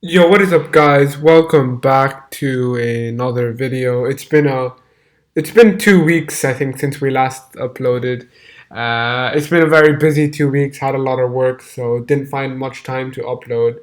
Yo, what is up, guys? Welcome back to another video. It's been 2 weeks, I think, since we last uploaded. It's been a very busy 2 weeks. Had a lot of work, so didn't find much time to upload.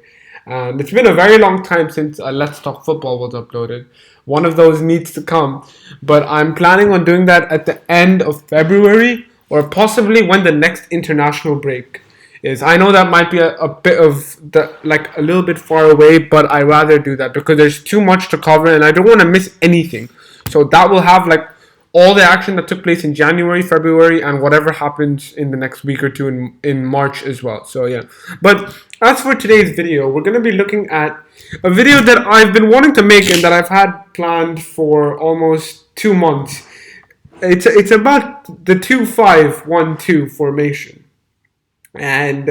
And it's been a very long time since Let's Talk Football was uploaded. One of those needs to come, but I'm planning on doing that at the end of February or possibly when the next international break is. I know that might be a bit of like a little bit far away, but I rather do that because there's too much to cover and I don't want to miss anything. So that will have like all the action that took place in January, February, and whatever happens in the next week or two in March as well. So yeah. But as for today's video, we're going to be looking at a video that I've been wanting to make and that I've had planned for almost 2 months. It's about the 2-5-1-2 formation. And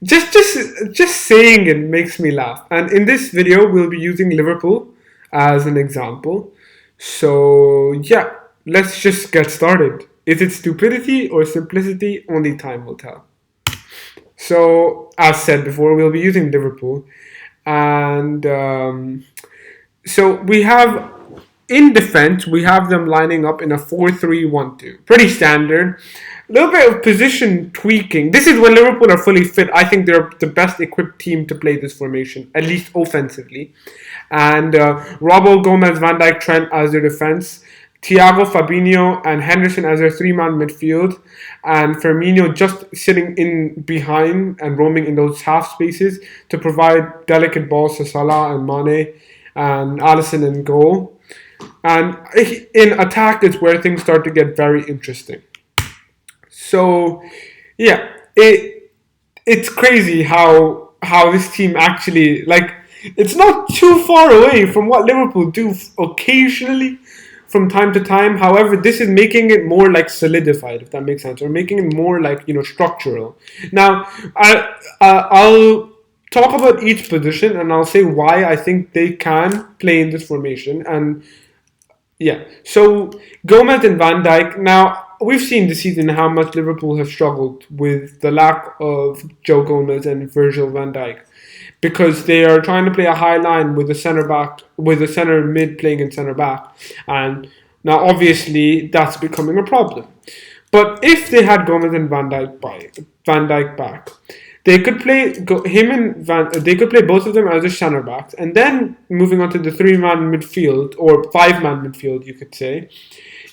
just saying it makes me laugh. And in this video, we'll be using Liverpool as an example. So yeah, let's just get started. Is it stupidity or simplicity? Only time will tell. So as said before, we'll be using Liverpool, and so we have in defense, we have them lining up in a 4-3-1-2. Pretty standard. A little bit of position tweaking. This is when Liverpool are fully fit. I think they're the best equipped team to play this formation, at least offensively. And Robbo, Gomez, Van Dijk, Trent as their defense. Thiago, Fabinho, and Henderson as their three-man midfield. And Firmino just sitting in behind and roaming in those half spaces to provide delicate balls to Salah and Mane and Alisson in goal. And in attack is where things start to get very interesting. So, yeah, it's crazy how this team actually, like, it's not too far away from what Liverpool do occasionally from time to time. However, this is making it more like solidified, if that makes sense, or making it more like, structural. Now, I'll talk about each position and I'll say why I think they can play in this formation. And yeah, so Gomez and Van Dijk. Now, we've seen this season how much Liverpool have struggled with the lack of Joe Gomez and Virgil van Dijk because they are trying to play a high line with a centre back, with a centre mid playing in centre back. And now, obviously, that's becoming a problem. But if they had Gomez and Van Dijk back, they could play They could play both of them as a centre backs, and then moving on to the three-man midfield or five-man midfield, you could say.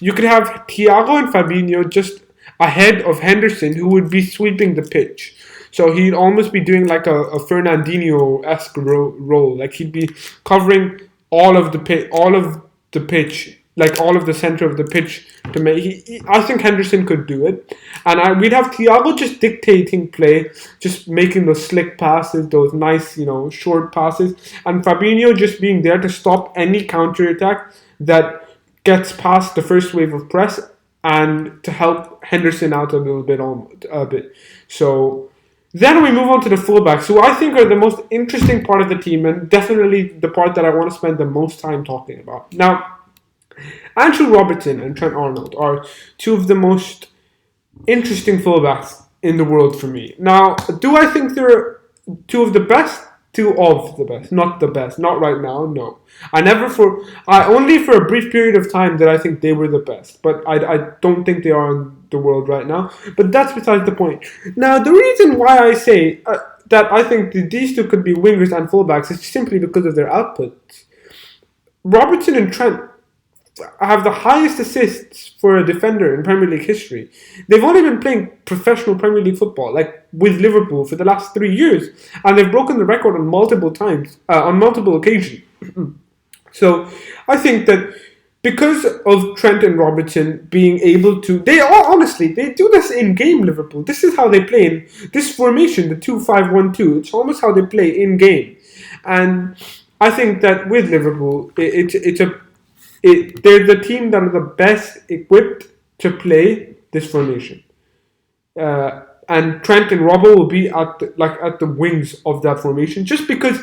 You could have Thiago and Fabinho just ahead of Henderson, who would be sweeping the pitch. So he'd almost be doing like a Fernandinho-esque role. Like he'd be covering all of the pitch, like all of the center of the pitch to make. I think Henderson could do it, and we'd have Thiago just dictating play, just making those slick passes, those nice, short passes, and Fabinho just being there to stop any counter attack that gets past the first wave of press and to help Henderson out a bit. So then we move on to the fullbacks, who I think are the most interesting part of the team and definitely the part that I want to spend the most time talking about. Now, Andrew Robertson and Trent Arnold are two of the most interesting fullbacks in the world for me. Now, do I think they're two of the best? Two of the best, not the best. Not right now, no. Only for a brief period of time did I think they were the best, but I don't think they are in the world right now. But that's besides the point. Now, the reason why I say that I think these two could be wingers and fullbacks is simply because of their output. Robertson and Trent have the highest assists for a defender in Premier League history. They've only been playing professional Premier League football, like with Liverpool, for the last 3 years, and they've broken the record on multiple occasions. So I think that because of Trent and Robertson being able to, they do this in game. Liverpool. This is how they play in this formation, the 2-5-1-2. It's almost how they play in game, and I think that with Liverpool, they're the team that are the best equipped to play this formation. And Trent and Robbo will be at the wings of that formation, just because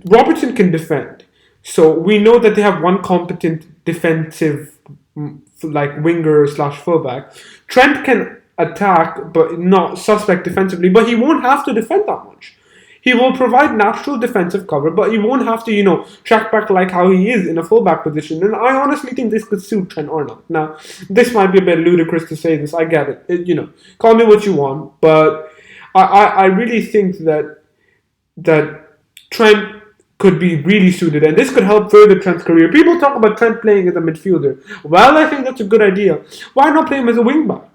Robertson can defend. So we know that they have one competent defensive winger / fullback. Trent can attack, but not suspect defensively. But he won't have to defend that much. He will provide natural defensive cover, but he won't have to, track back like how he is in a fullback position. And I honestly think this could suit Trent Arnold. Now, this might be a bit ludicrous to say this. I get it. Call me what you want, but I really think that Trent could be really suited, and this could help further Trent's career. People talk about Trent playing as a midfielder. Well, I think that's a good idea. Why not play him as a wingback?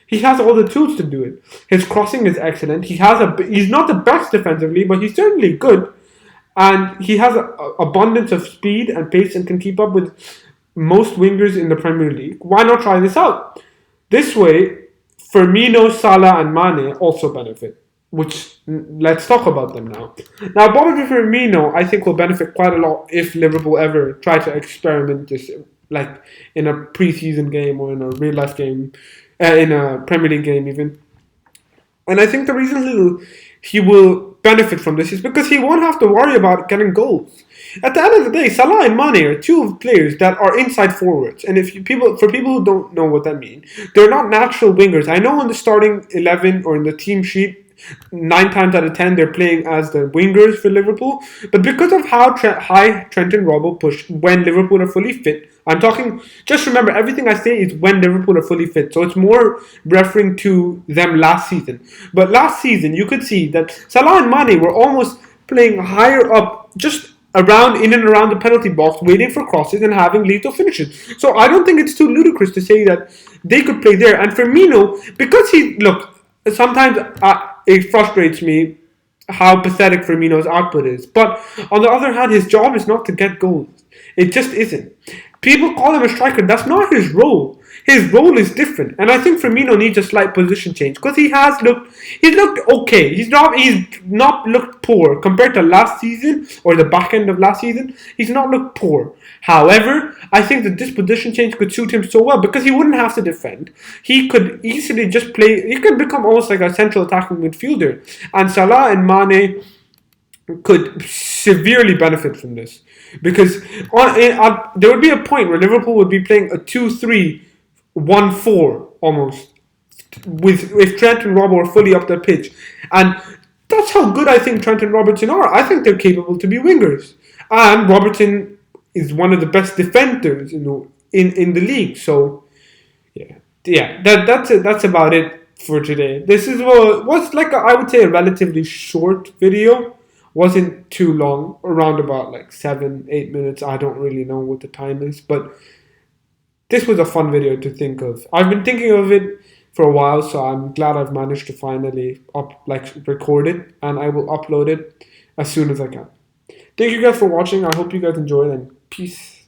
He has all the tools to do it. His crossing is excellent. He's not the best defensively, but he's certainly good, and he has an abundance of speed and pace and can keep up with most wingers in the Premier League. Why not try this out? This way, Firmino, Salah, and Mane also benefit. Which, let's talk about them now. Now, Bobby Firmino, I think, will benefit quite a lot if Liverpool ever try to experiment this, like in a preseason game or in a real life game, in a Premier League game even. And I think the reason he will benefit from this is because he won't have to worry about getting goals. At the end of the day, Salah and Mane are two players that are inside forwards, and for people who don't know what that means, they're not natural wingers. I know in the starting 11 or in the team sheet, 9 times out of 10 they're playing as the wingers for Liverpool, but because of how high Trent and Robbo push when Liverpool are fully fit, I'm talking, just remember everything I say is when Liverpool are fully fit, so it's more referring to them last season. But last season you could see that Salah and Mane were almost playing higher up, just in and around the penalty box, waiting for crosses and having lethal finishes. So I don't think it's too ludicrous to say that they could play there. And Firmino, because sometimes it frustrates me how pathetic Firmino's output is. But on the other hand, his job is not to get goals. It just isn't. People call him a striker. That's not his role. His role is different. And I think Firmino needs a slight position change because he's looked okay. He's not looked poor compared to last season or the back end of last season. He's not looked poor. However, I think that this position change could suit him so well because he wouldn't have to defend. He could easily just play. He could become almost like a central attacking midfielder. And Salah and Mane could severely benefit from this because there would be a point where Liverpool would be playing a 2-3-1-4 almost if Trent and Robbo are fully up their pitch, and that's how good I think Trent and Robertson are. I think they're capable to be wingers, and Robertson is one of the best defenders in the league. So that's about it for today. This was like I would say a relatively short video. Wasn't too long, around about like 7-8 minutes. I don't really know what the time is, but this was a fun video to think of. I've been thinking of it for a while, so I'm glad I've managed to finally record it, and I will upload it as soon as I can. Thank you guys for watching. I hope you guys enjoyed, and peace.